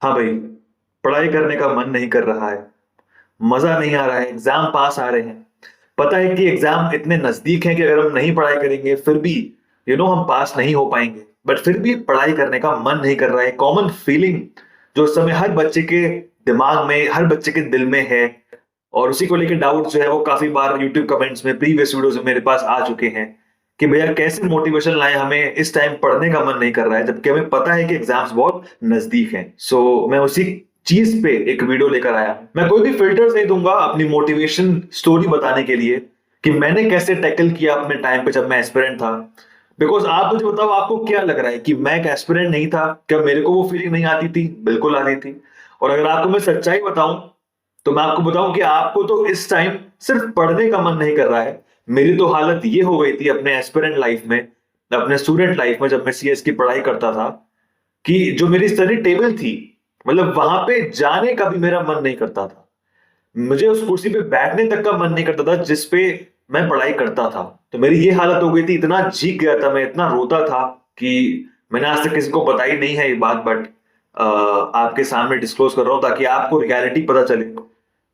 हाँ भाई, पढ़ाई करने का मन नहीं कर रहा है, मजा नहीं आ रहा है, एग्जाम पास आ रहे हैं। पता है कि एग्जाम इतने नजदीक है कि अगर हम नहीं पढ़ाई करेंगे फिर भी हम पास नहीं हो पाएंगे, बट फिर भी पढ़ाई करने का मन नहीं कर रहा है। कॉमन फीलिंग जो उस समय हर बच्चे के दिमाग में, हर बच्चे के दिल में है। और उसी को लेकर डाउट जो है वो काफी बार यूट्यूब कमेंट्स में, प्रीवियस वीडियोस में मेरे पास आ चुके हैं कि भैया कैसे मोटिवेशन लाए, हमें इस टाइम पढ़ने का मन नहीं कर रहा है जबकि हमें पता है कि एग्जाम्स बहुत नजदीक हैं। सो मैं उसी चीज पे एक वीडियो लेकर आया। मैं कोई भी फिल्टर्स नहीं दूंगा अपनी मोटिवेशन स्टोरी बताने के लिए कि मैंने कैसे टैकल किया अपने टाइम पे जब मैं एस्पिरेंट था। बिकॉज आप मुझे बताओ, आपको क्या लग रहा है कि मैं एक एस्पिरेंट नहीं था? क्या मेरे को वो फीलिंग नहीं आती थी? बिल्कुल आती थी। और अगर आपको मैं सच्चाई बताऊं तो मैं आपको बताऊं कि आपको तो इस टाइम सिर्फ पढ़ने का मन नहीं कर रहा है। मेरी तो हालत ये हो गई थी अपने एस्पिरेंट लाइफ में, अपने स्टूडेंट लाइफ में, जब मैं सीएस की पढ़ाई करता था, कि जो मेरी स्टडी टेबल थी, मतलब वहां पे जाने का भी मेरा मन नहीं करता था। मुझे उस कुर्सी पे बैठने तक का मन नहीं करता था जिस पे मैं पढ़ाई करता था। तो मेरी ये हालत हो गई थी, इतना चीख गया था मैं, इतना रोता था कि मैंने आज तक किसी को बताई नहीं है ये बात, बट आपके सामने डिस्क्लोज कर रहा हूं ताकि आपको रियलिटी पता चले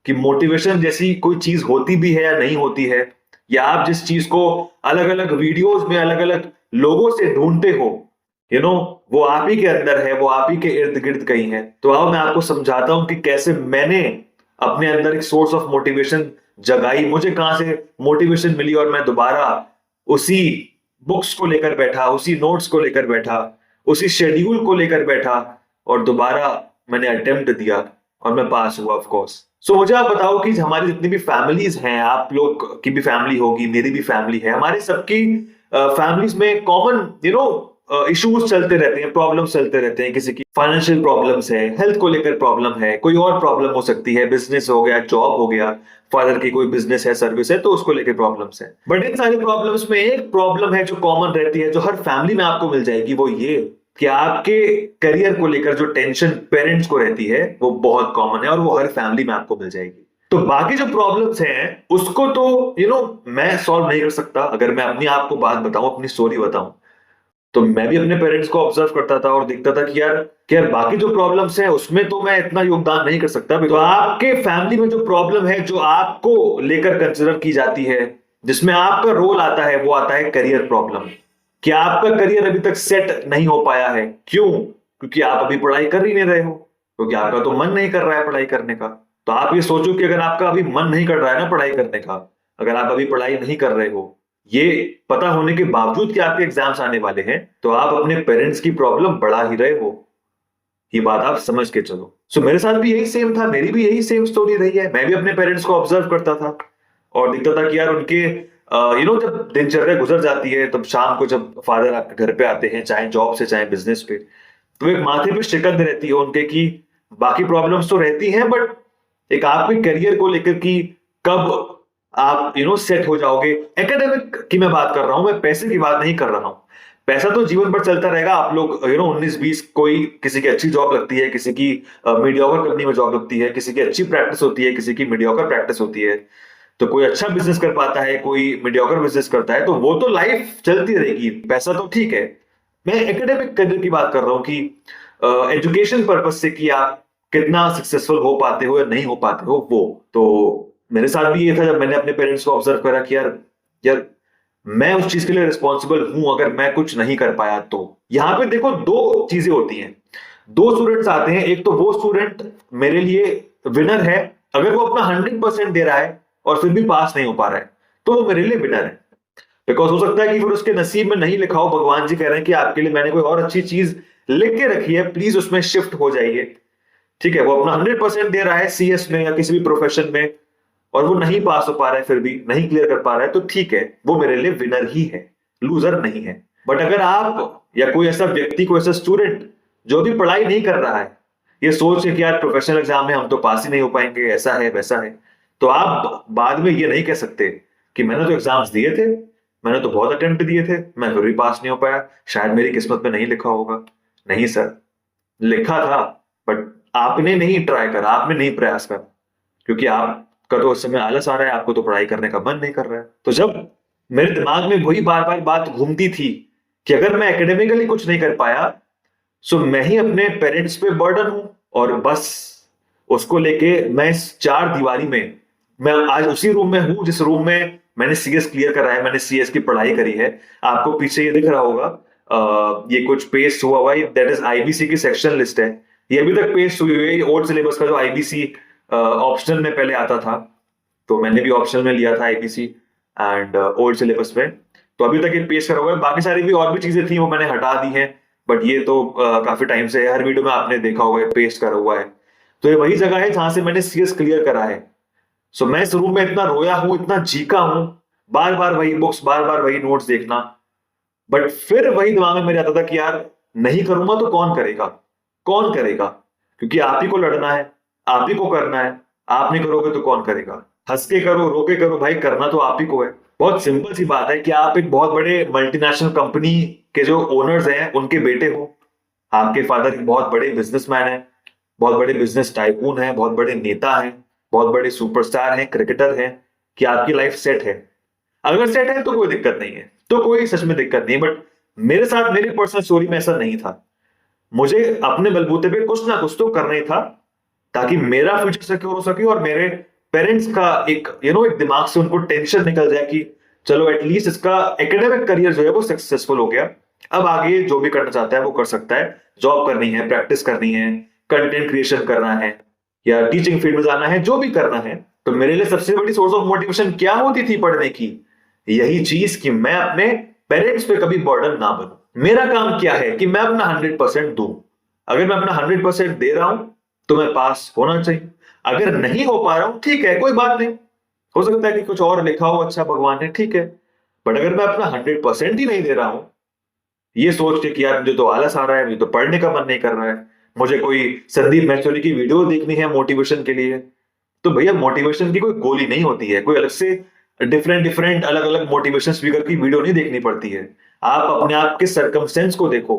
कि मोटिवेशन जैसी कोई चीज होती भी है या नहीं होती है। या आप जिस चीज को अलग अलग वीडियोस में अलग अलग लोगों से ढूंढते हो, वो आप ही के अंदर है, वो आप ही के इर्द गिर्द कहीं है। तो आओ मैं आपको समझाता हूं कि कैसे मैंने अपने अंदर एक सोर्स ऑफ मोटिवेशन जगाई, मुझे कहां से मोटिवेशन मिली और मैं दोबारा उसी बुक्स को लेकर बैठा, उसी नोट्स को लेकर बैठा, उसी शेड्यूल को लेकर बैठा और दोबारा मैंने अटेम्प्ट दिया और मैं पास हुआ ऑफ कोर्स। सो मुझे आप बताओ कि हमारी जितनी भी फैमिलीज हैं, आप लोग की भी फैमिली होगी, मेरी भी फैमिली है, हमारे सबकी फैमिलीज में कॉमन इश्यूज चलते रहते हैं, प्रॉब्लम्स चलते रहते हैं। किसी की फाइनेंशियल प्रॉब्लम्स है, हेल्थ को लेकर प्रॉब्लम है, कोई और प्रॉब्लम हो सकती है, बिजनेस हो गया, जॉब हो गया, फादर की कोई बिजनेस है, सर्विस है, तो उसको लेकर प्रॉब्लम्स है। बट इन सारी प्रॉब्लम्स में एक प्रॉब्लम है जो कॉमन रहती है, जो हर फैमिली में आपको मिल जाएगी, वो ये कि आपके करियर को लेकर जो टेंशन पेरेंट्स को रहती है वो बहुत कॉमन है और वो हर फैमिली में आपको मिल जाएगी। तो बाकी जो प्रॉब्लम्स हैं उसको तो मैं सॉल्व नहीं कर सकता। अगर मैं अपनी आपको बात बताऊं, अपनी स्टोरी बताऊं, तो मैं भी अपने पेरेंट्स को ऑब्जर्व करता था और देखता था कि यार बाकी जो प्रॉब्लम्स हैं उसमें तो मैं इतना योगदान नहीं कर सकता। तो आपके फैमिली में जो प्रॉब्लम है, जो आपको लेकर कंसिडर की जाती है, जिसमें आपका रोल आता है, वो आता है करियर प्रॉब्लम। कि आपका करियर अभी तक सेट नहीं हो पाया है। क्यों? क्योंकि आप अभी पढ़ाई कर ही नहीं रहे हो, क्योंकि आपका तो मन नहीं कर रहा है पढ़ाई करने का। तो आप ये सोचो कि अगर आपका अभी मन नहीं कर रहा है ना पढ़ाई करने का, अगर आप अभी पढ़ाई नहीं कर रहे हो, ये पता होने के बावजूद कि आपके एग्जाम्स आने वाले हैं, तो आप अपने पेरेंट्स की प्रॉब्लम बढ़ा ही रहे हो। ये बात आप समझ के चलो। सो मेरे साथ भी यही सेम था, मेरी भी यही सेम स्टोरी रही है। मैं भी अपने पेरेंट्स को ऑब्जर्व करता था और दिखता था कि यार उनके जब दिनचर्या गुजर जाती है, तब शाम को जब फादर आपके घर पे आते हैं, चाहे जॉब से चाहे बिजनेस पे, तो एक माथे पे शिकन रहती है उनके कि बाकी प्रॉब्लम्स तो रहती हैं, बट एक आपके करियर को लेकर कि कब आप सेट हो जाओगे। एकेडमिक की मैं बात कर रहा हूं, मैं पैसे की बात नहीं कर रहा हूं। पैसा तो जीवन भर चलता रहेगा। आप लोग 19-20, कोई किसी की अच्छी जॉब लगती है, किसी की मीडियोकर कंपनी में जॉब लगती है, किसी की अच्छी प्रैक्टिस होती है, किसी की मीडियोकर प्रैक्टिस होती है। तो कोई अच्छा बिजनेस कर पाता है, कोई मीडियोकर बिजनेस करता है, तो वो तो लाइफ चलती रहेगी, पैसा तो ठीक है। मैं एकेडमिक करियर की बात कर रहा हूँ कि एजुकेशन पर्पज से कि आप कितना सक्सेसफुल हो पाते हो या नहीं हो पाते हो। वो तो मेरे साथ भी ये था जब मैंने अपने पेरेंट्स को ऑब्जर्व करा कि यार यार मैं उस चीज के लिए रिस्पॉन्सिबल हूं अगर मैं कुछ नहीं कर पाया तो। यहां पे देखो दो चीजें होती हैं, दो स्टूडेंट्स आते हैं। एक तो वो स्टूडेंट मेरे लिए विनर है, अगर वो अपना 100% दे रहा है और फिर भी पास नहीं हो पा रहा है, तो वो मेरे लिए विनर है। बिकॉज हो सकता है कि फिर उसके नसीब में नहीं लिखा हो, भगवान जी कह रहे हैं कि आपके लिए मैंने कोई और अच्छी चीज लिख के रखी है, प्लीज उसमें शिफ्ट हो जाइए। ठीक है, वो अपना 100% दे रहा है सीएस में या किसी भी प्रोफेशन में और वो नहीं पास हो पा रहा है, फिर भी नहीं क्लियर कर पा रहा है, तो ठीक है, वो मेरे लिए विनर ही है, लूजर नहीं है। बट अगर आप या कोई ऐसा व्यक्ति, कोई ऐसा स्टूडेंट जो भी पढ़ाई नहीं कर रहा है, ये सोच के कि यार प्रोफेशनल एग्जाम में हम तो पास ही नहीं हो पाएंगे, ऐसा है वैसा है, तो आप बाद में ये नहीं कह सकते कि मैंने तो एग्जाम्स दिए थे, मैंने तो बहुत अटेम्प्ट दिए थे, मैं फिर भी पास नहीं हो पाया, शायद मेरी किस्मत में नहीं लिखा होगा। नहीं सर, लिखा था, बट आपने नहीं ट्राई करा, आपने नहीं प्रयास करा, क्योंकि आपका तो उस समय आलस आ रहा है, आपको तो पढ़ाई करने का मन नहीं कर रहा है। तो जब मेरे दिमाग में वही बार बार बात घूमती थी कि अगर मैं एकेडमिकली कुछ नहीं कर पाया, सो मैं ही अपने पेरेंट्स पे बर्डन हूं, और बस उसको लेके मैं इस 4 दीवारी में, मैं आज उसी रूम में हूं जिस रूम में मैंने सीएस क्लियर करा है, मैंने सीएस की पढ़ाई करी है। आपको पीछे ये दिख रहा होगा, ये कुछ पेस्ट हुआ हुआ है, दैट इज आईबीसी की सेक्शन लिस्ट है। ये अभी तक पेस्ट हुई हुई है, ओल्ड सिलेबस का जो आईबीसी ऑप्शनल में पहले आता था, तो मैंने भी ऑप्शनल में लिया था आईबीसी एंड ओल्ड सिलेबस में। तो अभी तक ये पेस्ट करा हुआ है, बाकी सारी भी और भी चीजें थी वो मैंने हटा दी हैं, बट ये तो काफी टाइम से हर वीडियो में आपने देखा होगा पेस्ट करा हुआ है। तो ये वही जगह है जहां से मैंने सीएस क्लियर करा है। सो मैं इस रूम में इतना रोया हूं, इतना चीखा हूं, बार बार वही बुक्स, बार बार वही नोट्स देखना, बट फिर वही दिमाग में मेरे आता था कि यार नहीं करूंगा तो कौन करेगा, कौन करेगा, क्योंकि आप ही को लड़ना है, आप ही को करना है। आप नहीं करोगे तो कौन करेगा? हंस के करो, रो के करो, भाई करना तो आप ही को है। बहुत सिंपल सी बात है कि आप एक बहुत बड़े मल्टीनेशनल कंपनी के जो ओनर्स हैं उनके बेटे हो, आपके फादर एक बहुत बड़े बिजनेसमैन है, बहुत बड़े बिजनेस टाइकून हैं, बहुत बड़े नेता हैं, बहुत बड़े सुपरस्टार हैं, क्रिकेटर हैं, कि आपकी लाइफ सेट है। अगर सेट है तो कोई दिक्कत नहीं है, तो कोई सच में दिक्कत नहीं, बट मेरे साथ मेरी पर्सनल स्टोरी में ऐसा नहीं था। मुझे अपने बलबूते पे कुछ ना कुछ तो करना ही था, ताकि मेरा फ्यूचर सिक्योर हो सके और मेरे पेरेंट्स का एक एक दिमाग से उनको टेंशन निकल जाए कि चलो एटलीस्ट इसका एकेडमिक करियर जो है वो सक्सेसफुल हो गया, अब आगे जो भी करना चाहता है वो कर सकता है, जॉब करनी है, प्रैक्टिस करनी है, कंटेंट क्रिएशन करना है, या टीचिंग फील्ड में जाना है, जो भी करना है। तो मेरे लिए सबसे बड़ी सोर्स ऑफ मोटिवेशन क्या होती थी पढ़ने की? यही चीज कि मैं अपने पेरेंट्स पे कभी बर्डन ना बनूं। मेरा काम क्या है कि मैं अपना 100% दूं। अगर मैं अपना 100% दे रहा हूं तो मैं पास होना चाहिए। अगर नहीं हो पा रहा हूं, ठीक है, कोई बात नहीं, हो सकता है कि कुछ और लिखा हो अच्छा भगवान ने, ठीक है। बट अगर मैं अपना 100% ही नहीं दे रहा हूं, ये सोच के कि यार मुझे तो आलस आ रहा है, मुझे तो पढ़ने का मन नहीं कर रहा है, मुझे कोई संदीप महचोली की वीडियो देखनी है मोटिवेशन के लिए, तो भैया मोटिवेशन की कोई गोली नहीं होती है, कोई अलग से डिफरेंट डिफरेंट अलग अलग मोटिवेशन स्पीकर की वीडियो नहीं देखनी पड़ती है। आप अपने आप के सरकमस्टेंस को देखो,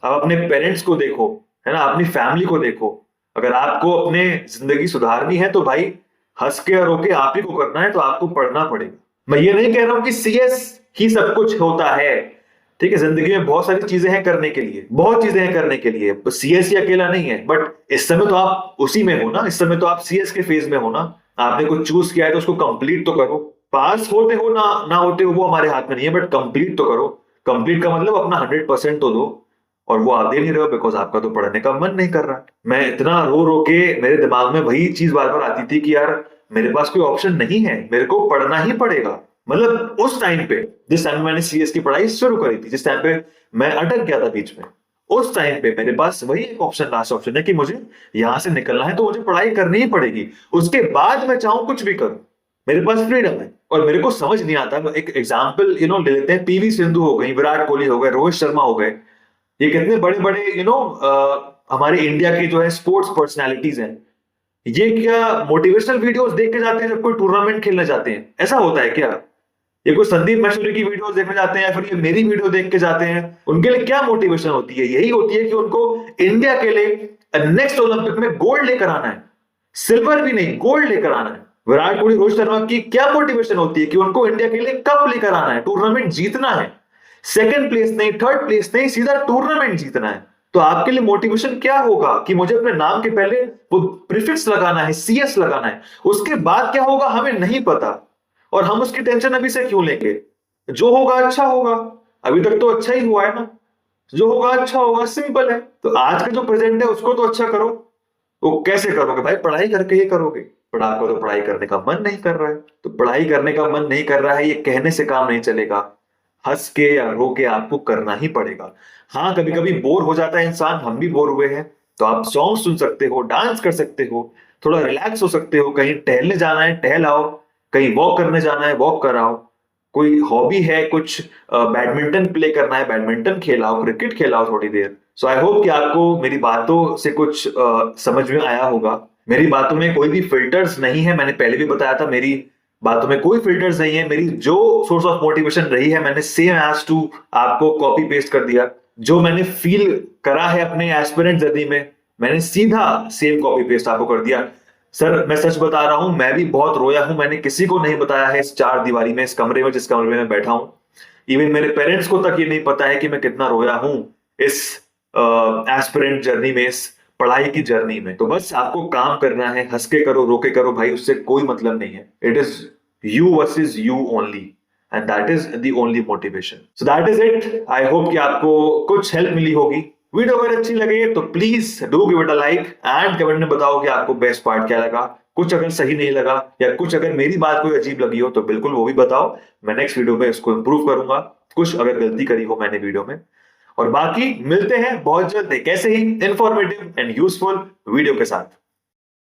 आप अपने पेरेंट्स को देखो, है ना, अपनी फैमिली को देखो। अगर आपको अपने जिंदगी सुधारनी है तो भाई हंस के और रोके आप ही को करना है, तो आपको पढ़ना पड़ेगा। मैं ये नहीं कह रहा हूं कि सीएस ही सब कुछ होता है, ठीक है, जिंदगी में बहुत सारी चीजें हैं करने के लिए, बहुत चीजें हैं करने के लिए, सीएस ही अकेला नहीं है। बट इस समय तो आप उसी में हो ना, इस समय तो आप सीएस के फेज में हो ना, आपने कुछ चूज किया है तो उसको कंप्लीट तो करो। पास होते हो ना ना होते हो वो हमारे हाथ में नहीं है, बट कंप्लीट तो करो। कंप्लीट का मतलब अपना 100% तो दो, और वो आप दे नहीं रहे हो बिकॉज आपका तो पढ़ने का मन नहीं कर रहा। मैं इतना रो रो के, मेरे दिमाग में वही चीज बार बार आती थी कि यार मेरे पास कोई ऑप्शन नहीं है, मेरे को पढ़ना ही पड़ेगा। मतलब उस टाइम पे, जिस टाइम मैंने सीएस की पढ़ाई शुरू करी थी, जिस टाइम पे मैं अटक गया था बीच में, उस टाइम पे मेरे पास वही एक ऑप्शन, लास्ट ऑप्शन है कि मुझे यहां से निकलना है तो मुझे पढ़ाई करनी ही पड़ेगी। उसके बाद मैं चाहूं कुछ भी करूं, मेरे पास फ्रीडम है। और मेरे को समझ नहीं आता, एक एग्जाम्पल ले लेते हैं, पीवी सिंधु हो गई, विराट कोहली हो गए, रोहित शर्मा हो गए, ये कितने बड़े बड़े हमारे इंडिया के जो है स्पोर्ट्स पर्सनालिटीज हैं। ये क्या मोटिवेशनल वीडियोस देख के जाते हैं जब कोई टूर्नामेंट खेलने जाते हैं? ऐसा होता है क्या? ये कोई संदीप महेश्वरी की वीडियोस देखने जाते हैं या फिर ये मेरी वीडियो देख के जाते हैं? उनके लिए क्या मोटिवेशन होती है? यही होती है कि उनको इंडिया के लिए नेक्स्ट ओलंपिक में गोल्ड लेकर आना है, सिल्वर भी नहीं, गोल्ड लेकर आना है। विराट कोहली, रोहित शर्मा की क्या मोटिवेशन होती है कि उनको इंडिया के लिए कप लेकर आना है, टूर्नामेंट जीतना है, सेकंड प्लेस नहीं, थर्ड प्लेस नहीं, सीधा टूर्नामेंट जीतना है। तो आपके लिए मोटिवेशन क्या होगा कि मुझे अपने नाम के पहले वो प्रीफिक्स लगाना है, सीएस लगाना है, उसके बाद क्या होगा हमें नहीं पता, और हम उसकी टेंशन अभी से क्यों लेंगे? जो होगा अच्छा होगा, अभी तक तो अच्छा ही हुआ है ना, जो होगा अच्छा होगा, सिंपल है। तो आज का जो प्रेजेंट है उसको तो अच्छा करो। वो कैसे करोगे भाई? पढ़ाई करके ही करोगे। पर आपको तो पढ़ाई करने का मन नहीं कर रहा है, तो पढ़ाई करने का मन नहीं कर रहा है ये कहने से काम नहीं चलेगा, हंस के या रो के आपको करना ही पड़ेगा। हाँ, कभी कभी बोर हो जाता है इंसान, हम भी बोर हुए हैं, तो आप सॉन्ग सुन सकते हो, डांस कर सकते हो, थोड़ा रिलैक्स हो सकते हो, कहीं टहलने जाना है टहल आओ, कहीं वॉक करने जाना है वॉक कराओ, कोई हॉबी है, कुछ बैडमिंटन प्ले करना है बैडमिंटन खेलाओ, क्रिकेट खेलाओ थोड़ी देर। सो आई होप कि आपको मेरी बातों से कुछ समझ में आया होगा। मेरी बातों में कोई भी फिल्टर्स नहीं है, मैंने पहले भी बताया था, मेरी बातों में कोई फिल्टर्स नहीं है। मेरी जो सोर्स ऑफ मोटिवेशन रही है मैंने सेम एज टू आपको कॉपी पेस्ट कर दिया। जो मैंने फील करा है अपने एस्पिरेंट जर्नी में, मैंने सीधा सेम कॉपी पेस्ट आपको कर दिया। सर मैं सच बता रहा हूं, मैं भी बहुत रोया हूं, मैंने किसी को नहीं बताया है इस 4 दीवारी में, इस कमरे में, जिस कमरे में मैं बैठा हूं। इवन मेरे पेरेंट्स को तक ये नहीं पता है कि मैं कितना रोया हूं इस एस्पिरेंट जर्नी में, इस पढ़ाई की जर्नी में। तो बस आपको काम करना है, हंस के करो, रो के करो भाई, उससे कोई मतलब नहीं है। It is you versus you only, and that is the only motivation. So that is it. I hope कि आपको कुछ हेल्प मिली होगी। वीडियो अगर अच्छी लगे तो please do give it a like and comment में बताओ कि आपको बेस्ट पार्ट क्या लगा। कुछ अगर सही नहीं लगा या कुछ अगर मेरी बात कोई अजीब लगी हो तो बिल्कुल वो भी बताओ, मैं नेक्स्ट वीडियो में इसको इंप्रूव करूंगा, कुछ अगर गलती करी हो मैंने वीडियो में। और बाकी मिलते हैं बहुत जल्द एक ऐसे ही इंफॉर्मेटिव एंड यूजफुल वीडियो के साथ।